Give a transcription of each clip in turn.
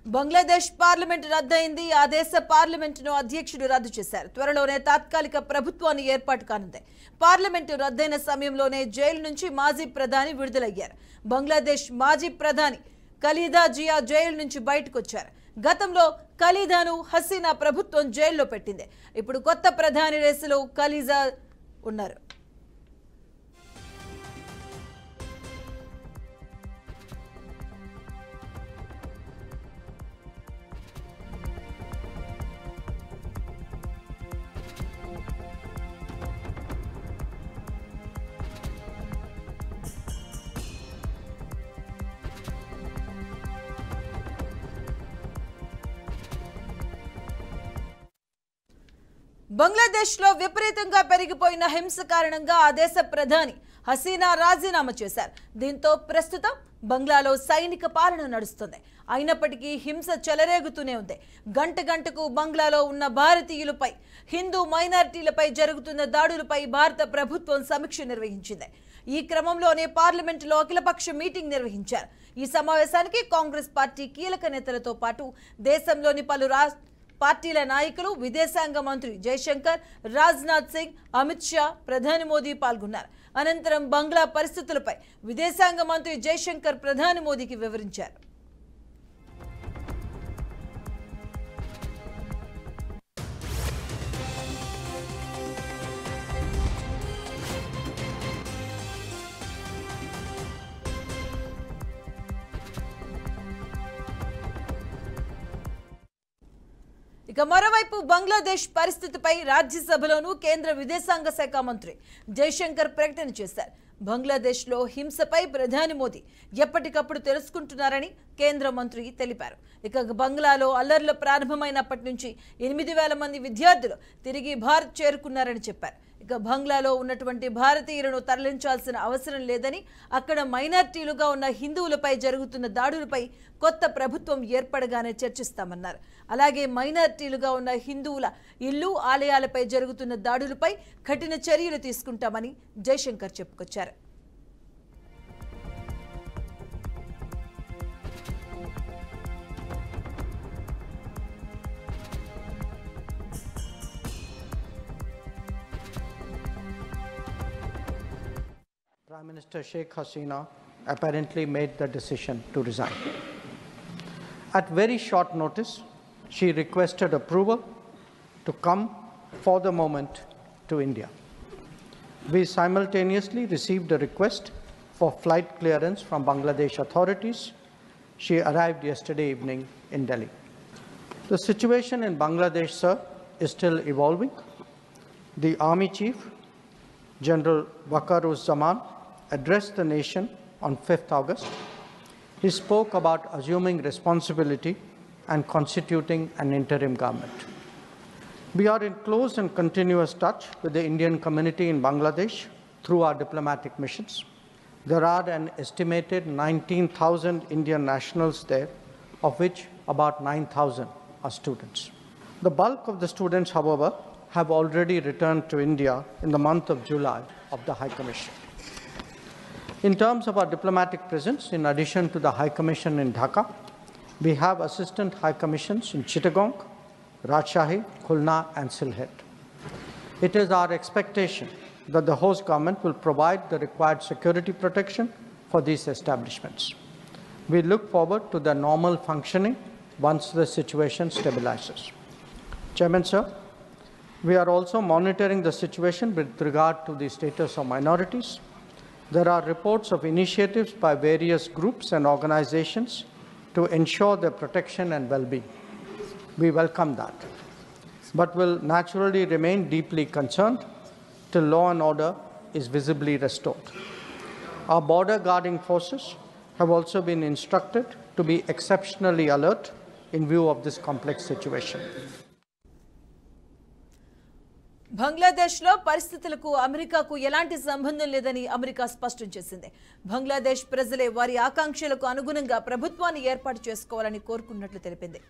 Bangladesh parliament రద్దయింది. ఆ దేశ పార్లమెంటును అధ్యక్షుడు రద్దు చేశారు. త్వరలోనే తాత్కాలిక ప్రభుత్వాన్ని ఏర్పాటు కానుంది. పార్లమెంటు రద్దయిన సమయంలోనే జైలు నుంచి మాజీ ప్రధాని విడుదలయ్యారు. బంగ్లాదేశ్ మాజీ ప్రధాని ఖలీదా జియా జైలు నుంచి బయటకు వచ్చారు. గతంలో ఖలీదాను హసీనా ప్రభుత్వం జైల్లో పెట్టింది. ఇప్పుడు కొత్త ప్రధాని రేసులో ఖలీదా ఉన్నారు. బంగ్లాదేశ్లో విపరీతంగా పెరిగిపోయిన హింస కారణంగా ఆ దేశ ప్రధాని హసీనా రాజీనామా చేశారు. దీంతో ప్రస్తుతం బంగ్లాలో సైనిక పాలన నడుస్తుంది. అయినప్పటికీ హింస చెలరేగుతూనే ఉంది. గంట గంటకు బంగ్లాలో ఉన్న భారతీయులపై, హిందూ మైనారిటీలపై జరుగుతున్న దాడులపై భారత ప్రభుత్వం సమీక్ష నిర్వహించింది. ఈ క్రమంలోనే పార్లమెంటులో అఖిలపక్ష మీటింగ్ నిర్వహించారు. ఈ సమావేశానికి కాంగ్రెస్ పార్టీ కీలక నేతలతో పాటు దేశంలోని పలు పార్టీల నాయకులు, విదేశాంగ మంత్రి జయశంకర్, రాజ్నాథ్ సింగ్, అమిత్ షా, ప్రధాని మోదీ పాల్గొన్నారు. అనంతరం బంగ్లా పరిస్థితులపై విదేశాంగ మంత్రి జయశంకర్ ప్రధాని మోదీకి వివరించారు. ఇక మరోవైపు బంగ్లాదేశ్ పరిస్థితిపై రాజ్యసభలోనూ కేంద్ర విదేశాంగ శాఖ మంత్రి జయశంకర్ ప్రకటన చేశారు. బంగ్లాదేశ్లో హింసపై ప్రధాని మోదీ ఎప్పటికప్పుడు తెలుసుకుంటున్నారని కేంద్ర మంత్రి తెలిపారు. ఇక బంగ్లాలో అల్లర్లు ప్రారంభమైనప్పటి నుంచి 8,000 మంది విద్యార్థులు తిరిగి భారత్ చేరుకున్నారని చెప్పారు. ఇక బంగ్లాలో ఉన్నటువంటి భారతీయులను తరలించాల్సిన అవసరం లేదని, అక్కడ మైనారిటీలుగా ఉన్న హిందువులపై జరుగుతున్న దాడులపై కొత్త ప్రభుత్వం ఏర్పడగానే చర్చిస్తామన్నారు. అలాగే మైనారిటీలుగా ఉన్న హిందువుల ఇల్లు, ఆలయాలపై జరుగుతున్న దాడులపై కఠిన చర్యలు తీసుకుంటామని జయశంకర్ చెప్పుకొచ్చారు. Prime Minister Sheikh Hasina apparently made the decision to resign. At very short notice, she requested approval to come for the moment to India. We simultaneously received a request for flight clearance from Bangladesh authorities. She arrived yesterday evening in Delhi. The situation in Bangladesh, sir, is still evolving. The Army Chief, General Waqar-uz-Zaman, addressed the nation on 5th August. He spoke about assuming responsibility and constituting an interim government. We are in close and continuous touch with the Indian community in Bangladesh through our diplomatic missions. There are an estimated 19,000 Indian nationals there, of which about 9,000 are students. The bulk of the students, however, have already returned to India in the month of July of the High Commission. In terms of our diplomatic presence, in addition to the High Commission in Dhaka, we have assistant High Commissions in Chittagong, Rajshahi, Khulna and Sylhet. It is our expectation that the host government will provide the required security protection for these establishments. We look forward to their normal functioning once the situation stabilizes. Chairman, sir, we are also monitoring the situation with regard to the status of minorities. There are reports of initiatives by various groups and organizations to ensure their protection and well-being. We welcome that, but will naturally remain deeply concerned till law and order is visibly restored. Our border guarding forces have also been instructed to be exceptionally alert in view of this complex situation. బంగ్లాదేశ్లో పరిస్థితులకు అమెరికాకు ఎలాంటి సంబంధం లేదని America స్పష్టం చేసింది. బంగ్లాదేశ్ ప్రజలే వారి ఆకాంక్షలకు అనుగుణంగా ప్రభుత్వాన్ని ఏర్పాటు చేసుకోవాలని కోరుకున్నట్లు తెలిపింది.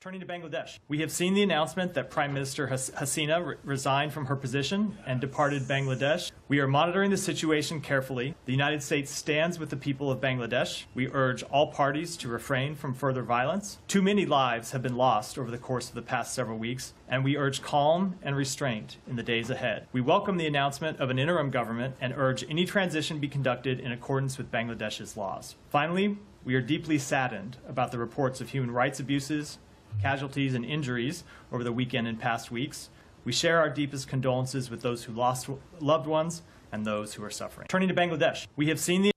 Turning to Bangladesh, we have seen the announcement that Prime Minister Hasina resigned from her position and departed Bangladesh. We are monitoring the situation carefully. The United States stands with the people of Bangladesh. We urge all parties to refrain from further violence. Too many lives have been lost over the course of the past several weeks, and we urge calm and restraint in the days ahead. We welcome the announcement of an interim government and urge any transition be conducted in accordance with Bangladesh's laws. Finally, we are deeply saddened about the reports of human rights abuses, casualties, and injuries over the weekend and past weeks. We share our deepest condolences with those who lost loved ones and those who are suffering. Turning to Bangladesh, we have seen the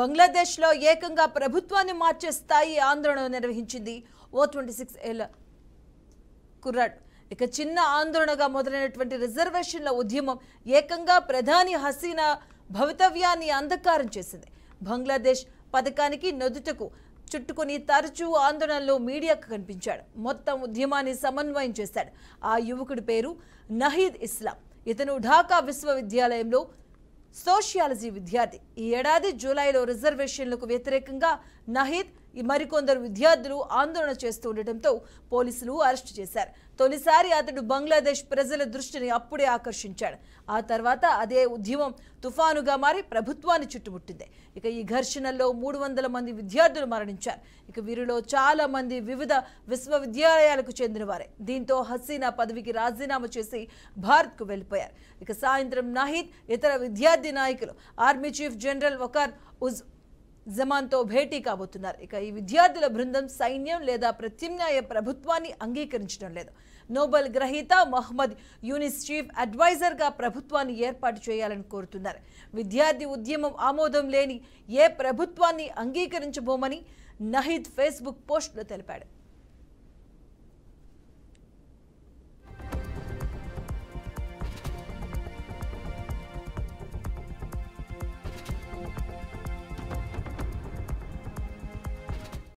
బంగ్లాదేశ్లో ఏకంగా ప్రభుత్వాన్ని మార్చే స్థాయి ఆందోళన నిర్వహించింది O26 ఏళ్ల కుర్రాడ్. ఇక చిన్న ఆందోళనగా మొదలైనటువంటి రిజర్వేషన్ల ఉద్యమం ఏకంగా ప్రధాని హసీనా భవితవ్యాన్ని అంధకారం చేసింది. బంగ్లాదేశ్ పథకానికి నొదుటకు చుట్టుకుని తరచూ ఆందోళనలో మీడియాకు కనిపించాడు. మొత్తం ఉద్యమాన్ని సమన్వయం చేశాడు. ఆ యువకుడి పేరు నహీద్ ఇస్లాం. ఇతను ఢాకా విశ్వవిద్యాలయంలో సోషియాలజీ విద్యార్థి. ఈ ఏడాది జూలైలో రిజర్వేషన్లకు వ్యతిరేకంగా నహీద్ మరికొందరు విద్యార్థులు ఆందోళన చేస్తూ ఉండటంతో పోలీసులు అరెస్టు చేశారు. తొలిసారి అతడు బంగ్లాదేశ్ ప్రజల దృష్టిని అప్పుడే ఆకర్షించాడు. ఆ తర్వాత అదే ఉద్యమం తుఫానుగా మారి ప్రభుత్వాన్ని చుట్టుముట్టింది. ఇక ఈ ఘర్షణల్లో 300 మంది విద్యార్థులు మరణించారు. ఇక వీరిలో చాలా మంది వివిధ విశ్వవిద్యాలయాలకు చెందినవారే. దీంతో హసీనా పదవికి రాజీనామా చేసి భారత్కు వెళ్లిపోయారు. ఇక సాయంత్రం నహీద్ ఇతర విద్యార్థి నాయకులు army chief general Waqar uz జమాన్తో భేటీ కాబోతున్నారు. ఇక ఈ విద్యార్థుల బృందం సైన్యం లేదా ప్రత్యామ్నాయ ప్రభుత్వాన్ని అంగీకరించడం లేదు. నోబెల్ గ్రహీత మహమ్మద్ యూనిస్ చీఫ్ అడ్వైజర్గా ప్రభుత్వాన్ని ఏర్పాటు చేయాలని కోరుతున్నారు. విద్యార్థి ఉద్యమం ఆమోదం లేని ఏ ప్రభుత్వాన్ని అంగీకరించబోమని నహీద్ ఫేస్బుక్ పోస్టులో తెలిపాడు.